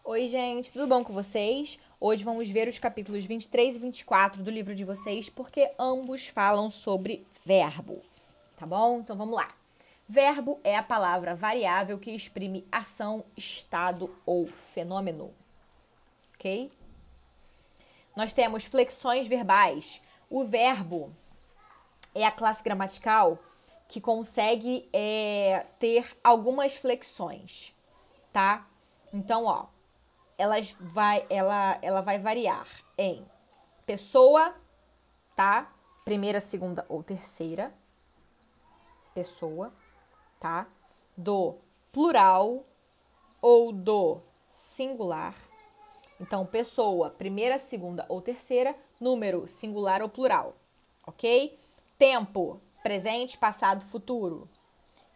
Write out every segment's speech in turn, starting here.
Oi, gente, tudo bom com vocês? Hoje vamos ver os capítulos 23 e 24 do livro de vocês, porque ambos falam sobre verbo, tá bom? Então vamos lá. Verbo é a palavra variável que exprime ação, estado ou fenômeno, ok? Nós temos flexões verbais. O verbo é a classe gramatical que consegue ter algumas flexões, tá? Então, ó, ela vai variar em pessoa, tá? Primeira, segunda ou terceira pessoa, tá? Do plural ou do singular. Então, pessoa, primeira, segunda ou terceira, número, singular ou plural, ok? Tempo, presente, passado, futuro.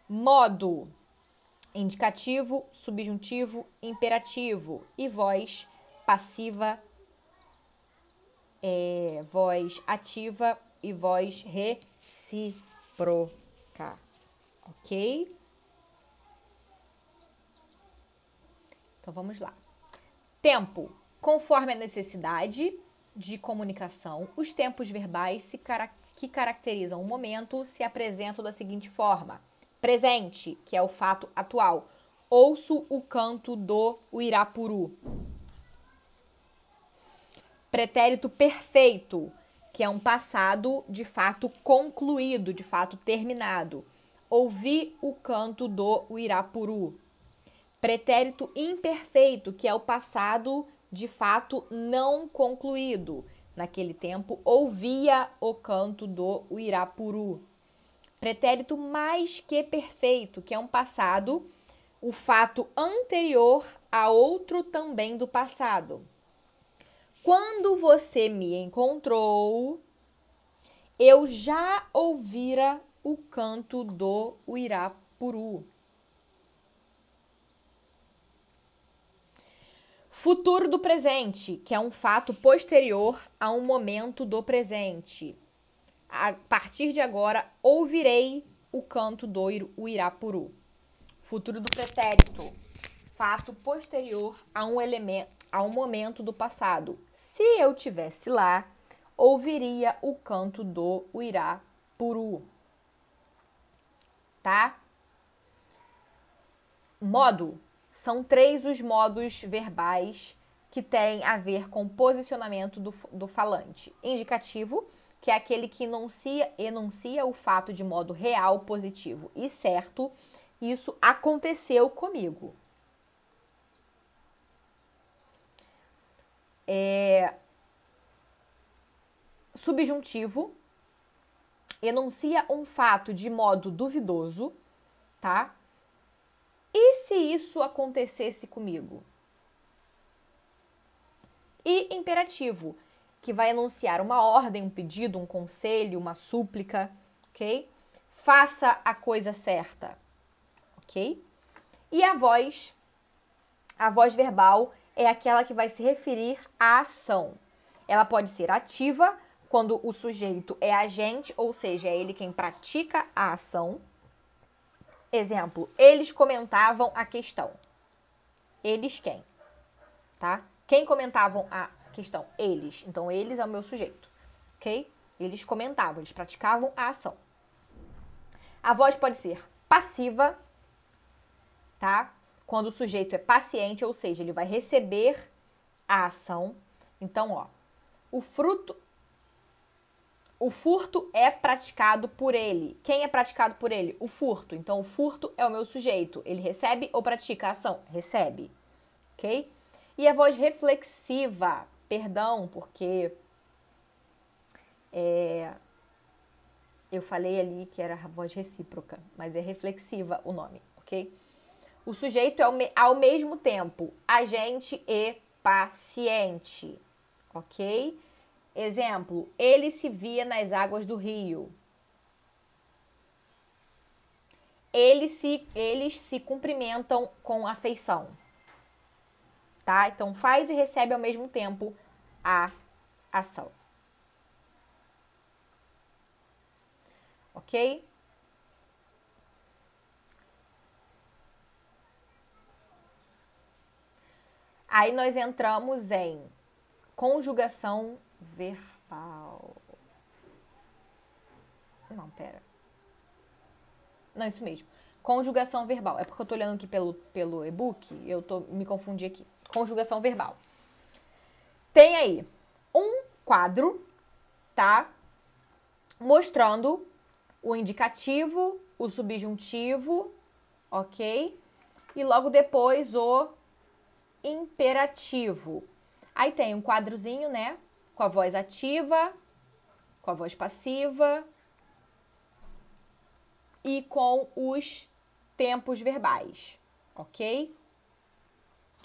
Modo, indicativo, subjuntivo, imperativo. E voz, passiva, voz ativa e voz recíproca, ok? Então, vamos lá. Tempo, conforme a necessidade de comunicação, os tempos verbais que caracterizam o momento se apresentam da seguinte forma. Presente, que é o fato atual. Ouço o canto do Uirapuru. Pretérito perfeito, que é um passado de fato concluído, de fato terminado. Ouvi o canto do Uirapuru. Pretérito imperfeito, que é o passado de fato não concluído. Naquele tempo, ouvia o canto do Uirapuru. Pretérito mais que perfeito, que é um passado, o fato anterior a outro também do passado. Quando você me encontrou, eu já ouvira o canto do Uirapuru. Futuro do presente, que é um fato posterior a um momento do presente. A partir de agora, ouvirei o canto do Uirapuru. Futuro do pretérito, fato posterior a um momento do passado. Se eu tivesse lá, ouviria o canto do Uirapuru. Tá? Modo. São 3 os modos verbais que têm a ver com o posicionamento do falante. Indicativo, que é aquele que enuncia o fato de modo real, positivo e certo. Isso aconteceu comigo. Subjuntivo, enuncia um fato de modo duvidoso, tá? E se isso acontecesse comigo? E imperativo, que vai enunciar uma ordem, um pedido, um conselho, uma súplica, ok? Faça a coisa certa, ok? E a voz verbal é aquela que vai se referir à ação. Ela pode ser ativa, quando o sujeito é agente, ou seja, é ele quem pratica a ação. Exemplo, eles comentavam a questão. Eles quem? Tá? Quem comentavam a questão? Eles. Então, eles é o meu sujeito, ok? Eles comentavam, eles praticavam a ação. A voz pode ser passiva, tá? Quando o sujeito é paciente, ou seja, ele vai receber a ação. Então, ó, o furto é praticado por ele. Quem é praticado por ele? O furto. Então, o furto é o meu sujeito. Ele recebe ou pratica a ação? Recebe. Ok? E a voz reflexiva. Perdão, porque eu falei ali que era a voz recíproca, mas é reflexiva o nome, ok? O sujeito é ao mesmo tempo agente e paciente, ok? Exemplo, ele se via nas águas do rio. Eles se cumprimentam com afeição. Tá? Então, faz e recebe ao mesmo tempo a ação. Ok? Aí nós entramos em conjugação verbal. Não, pera. Não, isso mesmo. Conjugação verbal. É porque eu tô olhando aqui pelo e-book, me confundi aqui. Conjugação verbal. Tem aí um quadro, tá? Mostrando o indicativo, o subjuntivo, ok? E logo depois o imperativo. Aí tem um quadrozinho, né? Com a voz ativa, com a voz passiva e com os tempos verbais, ok?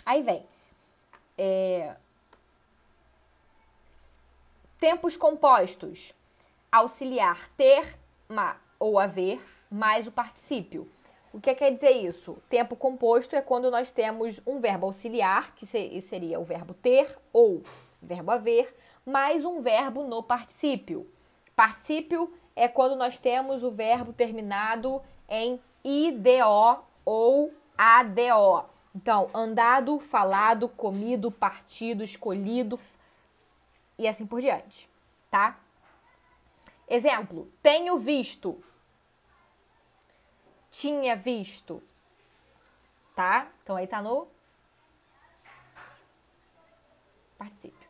Aí vem tempos compostos, auxiliar ter ou haver mais o particípio. O que quer dizer isso? Tempo composto é quando nós temos um verbo auxiliar, que seria o verbo ter ou verbo haver, mais um verbo no particípio. Particípio é quando nós temos o verbo terminado em IDO ou ADO. Então, andado, falado, comido, partido, escolhido e assim por diante, tá? Exemplo, tenho visto, tinha visto, tá? Então aí tá no particípio.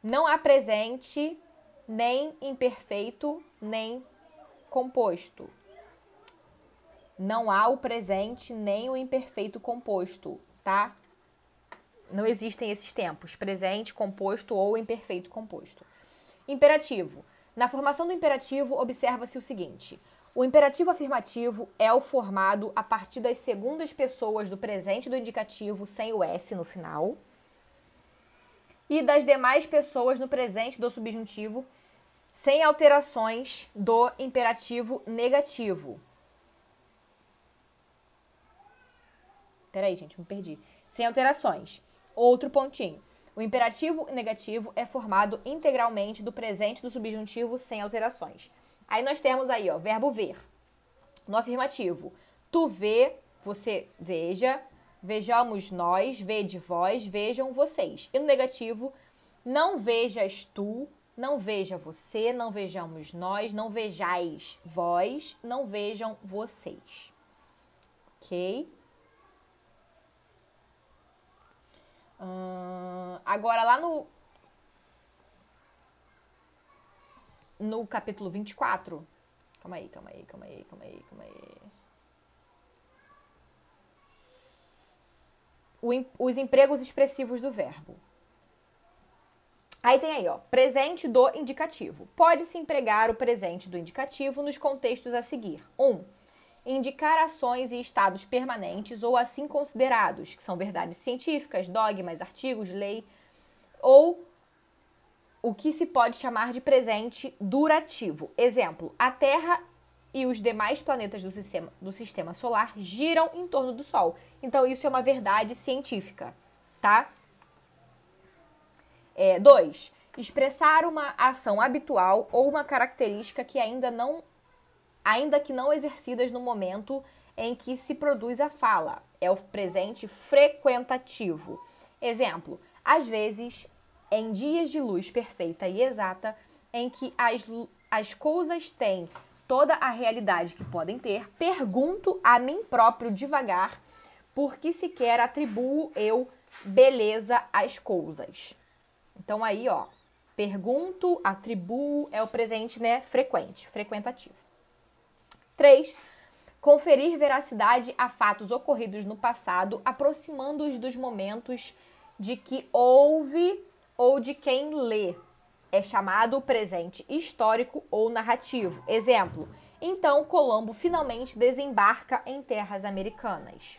Não há presente, nem imperfeito, nem composto. Não há o presente, nem o imperfeito composto, tá? Não existem esses tempos, presente, composto ou imperfeito composto. Imperativo. Na formação do imperativo, observa-se o seguinte: o imperativo afirmativo é o formado a partir das segundas pessoas do presente do indicativo sem o S no final e das demais pessoas no presente do subjuntivo sem alterações do imperativo negativo. Peraí, gente, me perdi. Sem alterações. Outro pontinho. O imperativo negativo é formado integralmente do presente do subjuntivo sem alterações. Aí nós temos aí, ó, verbo ver. No afirmativo, tu vê, você veja, vejamos nós, vede vós, vejam vocês. E no negativo, não vejas tu, não veja você, não vejamos nós, não vejais vós, não vejam vocês. Ok? Agora, lá no capítulo 24... Calma aí. Os empregos expressivos do verbo. Aí tem aí, ó, presente do indicativo. Pode-se empregar o presente do indicativo nos contextos a seguir. 1. Indicar ações e estados permanentes ou assim considerados, que são verdades científicas, dogmas, artigos, lei, ou o que se pode chamar de presente durativo. Exemplo, a Terra e os demais planetas do sistema solar giram em torno do Sol. Então, isso é uma verdade científica, tá? 2. Expressar uma ação habitual ou uma característica que ainda que não exercidas no momento em que se produz a fala. É o presente frequentativo. Exemplo, às vezes, em dias de luz perfeita e exata, em que as coisas têm toda a realidade que podem ter, pergunto a mim próprio devagar, porque sequer atribuo eu beleza às coisas. Então aí, ó, pergunto, atribuo, é o presente, né, frequente, frequentativo. 3. Conferir veracidade a fatos ocorridos no passado, aproximando-os dos momentos de que ouve ou de quem lê. É chamado presente histórico ou narrativo. Exemplo, então Colombo finalmente desembarca em terras americanas.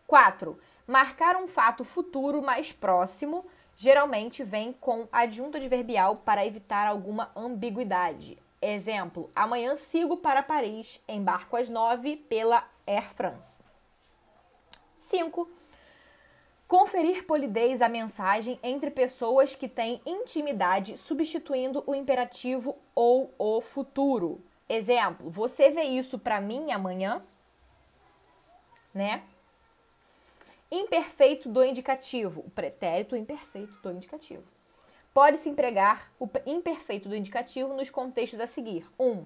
4. Marcar um fato futuro mais próximo, geralmente vem com adjunto adverbial para evitar alguma ambiguidade. Exemplo, amanhã sigo para Paris, embarco às 9 pela Air France. 5. Conferir polidez à mensagem entre pessoas que têm intimidade, substituindo o imperativo ou o futuro. Exemplo, você vê isso para mim amanhã? Né? Imperfeito do indicativo, o pretérito imperfeito do indicativo. Pode-se empregar o imperfeito do indicativo nos contextos a seguir. 1.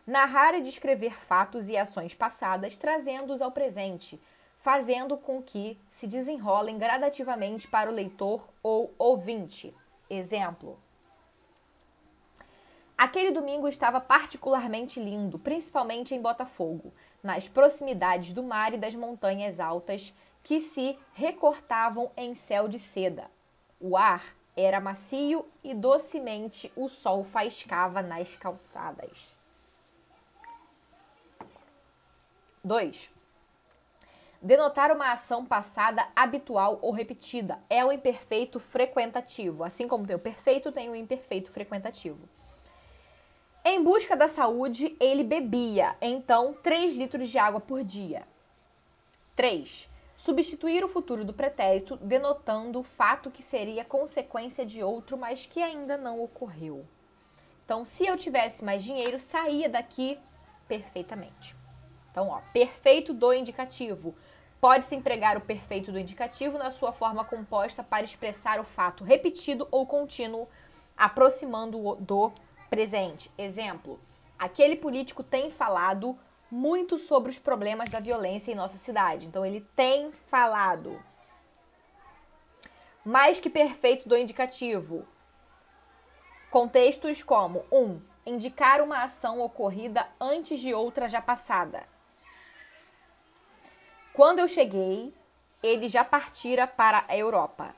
Narrar e descrever fatos e ações passadas, trazendo-os ao presente, fazendo com que se desenrolem gradativamente para o leitor ou ouvinte. Exemplo. Aquele domingo estava particularmente lindo, principalmente em Botafogo, nas proximidades do mar e das montanhas altas que se recortavam em céu de seda. O ar era macio e docemente o sol faiscava nas calçadas. 2. Denotar uma ação passada habitual ou repetida é o imperfeito frequentativo. Assim como tem o perfeito, tem o imperfeito frequentativo. Em busca da saúde, ele bebia, então, 3 litros de água por dia. 3. Substituir o futuro do pretérito, denotando o fato que seria consequência de outro, mas que ainda não ocorreu. Então, se eu tivesse mais dinheiro, saía daqui perfeitamente. Então, ó, perfeito do indicativo. Pode-se empregar o perfeito do indicativo na sua forma composta para expressar o fato repetido ou contínuo, aproximando-o do presente. Exemplo, aquele político tem falado muito sobre os problemas da violência em nossa cidade. Então, ele tem falado. Mais que perfeito do indicativo. Contextos como 1. Indicar uma ação ocorrida antes de outra já passada. Quando eu cheguei, ele já partira para a Europa.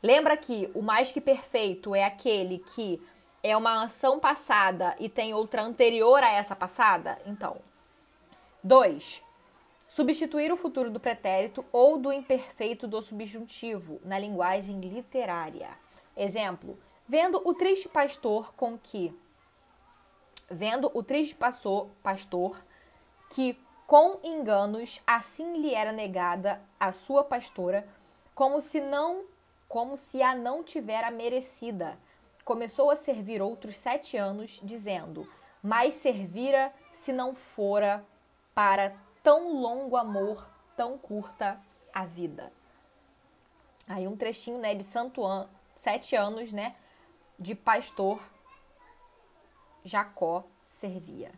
Lembra que o mais que perfeito é aquele que é uma ação passada e tem outra anterior a essa passada? Então, 2. Substituir o futuro do pretérito ou do imperfeito do subjuntivo na linguagem literária. Exemplo, vendo o triste pastor que com enganos assim lhe era negada a sua pastora, como se a não tivera merecida. Começou a servir outros 7 anos, dizendo, mas servira se não fora para tão longo amor, tão curta a vida. Aí um trechinho, né, de 7 anos, né, de pastor Jacó servia.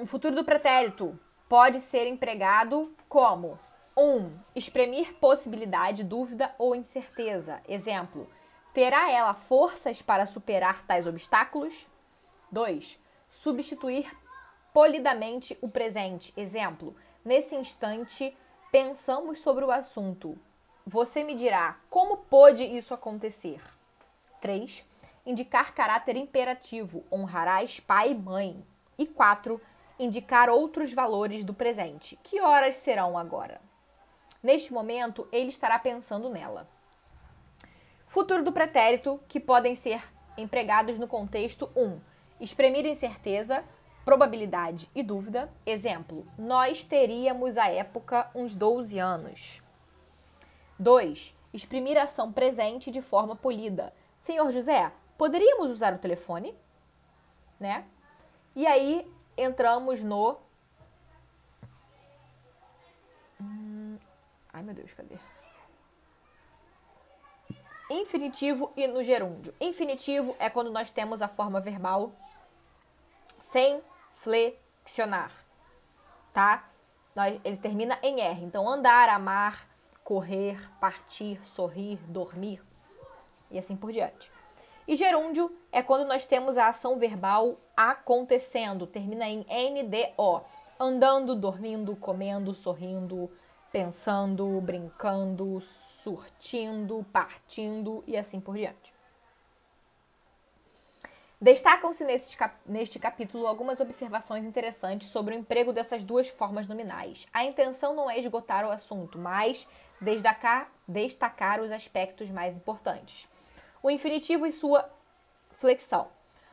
Futuro do pretérito pode ser empregado como 1. Exprimir possibilidade, dúvida ou incerteza. Exemplo, terá ela forças para superar tais obstáculos? 2. Substituir polidamente o presente. Exemplo, nesse instante, pensamos sobre o assunto. Você me dirá, como pôde isso acontecer? 3. Indicar caráter imperativo. Honrarás pai e mãe. E 4. Indicar outros valores do presente. Que horas serão agora? Neste momento, ele estará pensando nela. Futuro do pretérito, que podem ser empregados no contexto 1. Exprimir incerteza, probabilidade e dúvida. Exemplo, nós teríamos à época uns 12 anos. 2. Exprimir ação presente de forma polida. Senhor José, poderíamos usar o telefone? Né? E aí, entramos no... Ai, meu Deus, cadê? Infinitivo e no gerúndio. Infinitivo é quando nós temos a forma verbal sem flexionar, tá? Ele termina em R. Então, andar, amar, correr, partir, sorrir, dormir e assim por diante. E gerúndio é quando nós temos a ação verbal acontecendo. Termina em NDO. Andando, dormindo, comendo, sorrindo, pensando, brincando, surtindo, partindo e assim por diante. Destacam-se neste capítulo algumas observações interessantes sobre o emprego dessas duas formas nominais. A intenção não é esgotar o assunto, mas destacar os aspectos mais importantes. O infinitivo e sua flexão.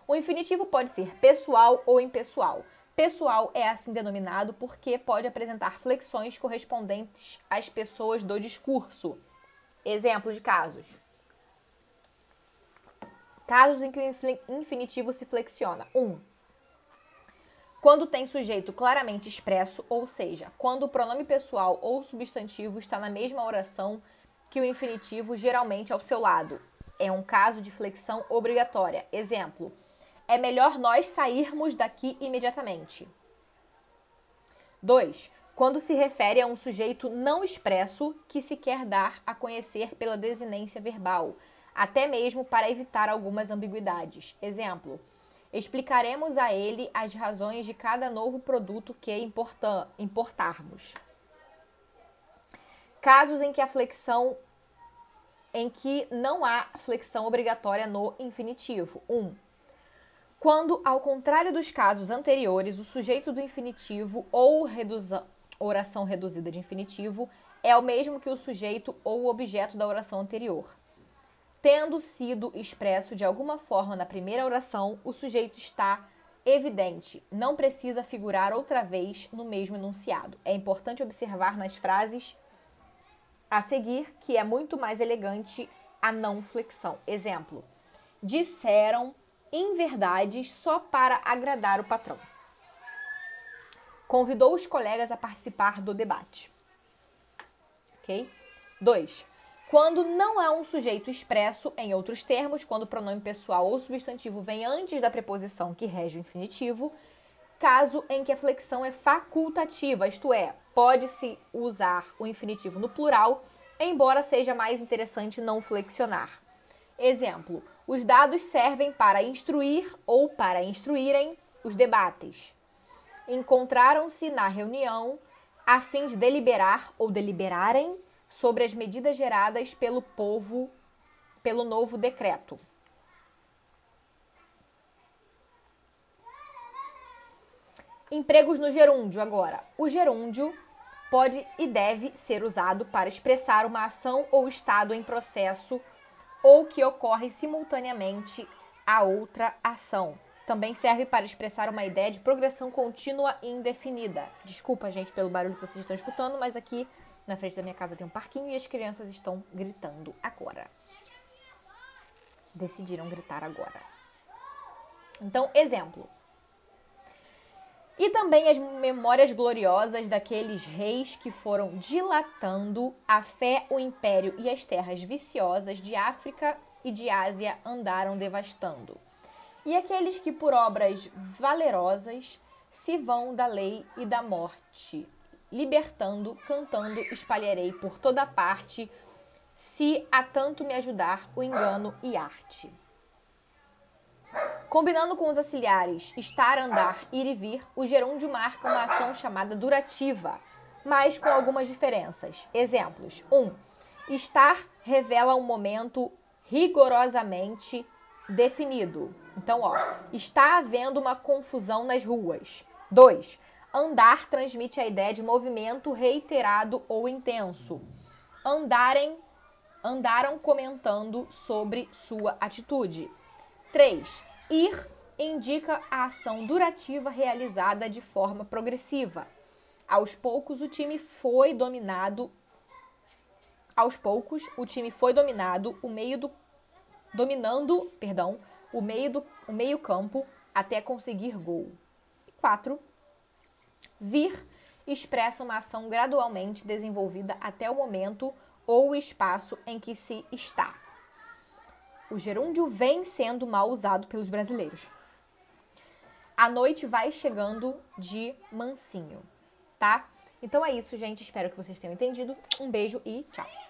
O infinitivo pode ser pessoal ou impessoal. Pessoal é assim denominado porque pode apresentar flexões correspondentes às pessoas do discurso. Exemplo de casos. Casos em que o infinitivo se flexiona. 1. Quando tem sujeito claramente expresso, ou seja, quando o pronome pessoal ou substantivo está na mesma oração que o infinitivo, geralmente ao seu lado. É um caso de flexão obrigatória. Exemplo: é melhor nós sairmos daqui imediatamente. 2. Quando se refere a um sujeito não expresso que se quer dar a conhecer pela desinência verbal, até mesmo para evitar algumas ambiguidades. Exemplo: explicaremos a ele as razões de cada novo produto que importarmos. Casos em que não há flexão obrigatória no infinitivo. 1. Quando, ao contrário dos casos anteriores, o sujeito do infinitivo ou oração reduzida de infinitivo é o mesmo que o sujeito ou o objeto da oração anterior. Tendo sido expresso de alguma forma na primeira oração, o sujeito está evidente, não precisa figurar outra vez no mesmo enunciado. É importante observar nas frases a seguir que é muito mais elegante a não flexão. Exemplo: disseram inverdades só para agradar o patrão. Convidou os colegas a participar do debate. Ok? 2. Quando não há um sujeito expresso, em outros termos, quando o pronome pessoal ou substantivo vem antes da preposição que rege o infinitivo, caso em que a flexão é facultativa, isto é, pode-se usar o infinitivo no plural, embora seja mais interessante não flexionar. Exemplo: os dados servem para instruir ou para instruírem os debates. Encontraram-se na reunião a fim de deliberar ou deliberarem sobre as medidas geradas pelo povo pelo novo decreto. Empregos no gerúndio agora. O gerúndio pode e deve ser usado para expressar uma ação ou estado em processo ou que ocorre simultaneamente a outra ação. Também serve para expressar uma ideia de progressão contínua e indefinida. Desculpa, gente, pelo barulho que vocês estão escutando, mas aqui na frente da minha casa tem um parquinho e as crianças estão gritando agora. Decidiram gritar agora. Então, exemplo: e também as memórias gloriosas daqueles reis que foram dilatando a fé, o império e as terras viciosas de África e de Ásia andaram devastando. E aqueles que por obras valerosas se vão da lei e da morte, libertando, cantando, espalharei por toda parte, se a tanto me ajudar o engano e arte. Combinando com os auxiliares estar, andar, ir e vir, o gerúndio marca uma ação chamada durativa, mas com algumas diferenças. Exemplos: 1. Estar revela um momento rigorosamente definido. Então, está havendo uma confusão nas ruas. 2. Andar transmite a ideia de movimento reiterado ou intenso. Andaram comentando sobre sua atitude. 3. Ir indica a ação durativa realizada de forma progressiva. Aos poucos, o time foi dominado, o meio-campo até conseguir gol. 4. Vir expressa uma ação gradualmente desenvolvida até o momento ou o espaço em que se está. O gerúndio vem sendo mal usado pelos brasileiros. A noite vai chegando de mansinho, tá? Então é isso, gente. Espero que vocês tenham entendido. Um beijo e tchau!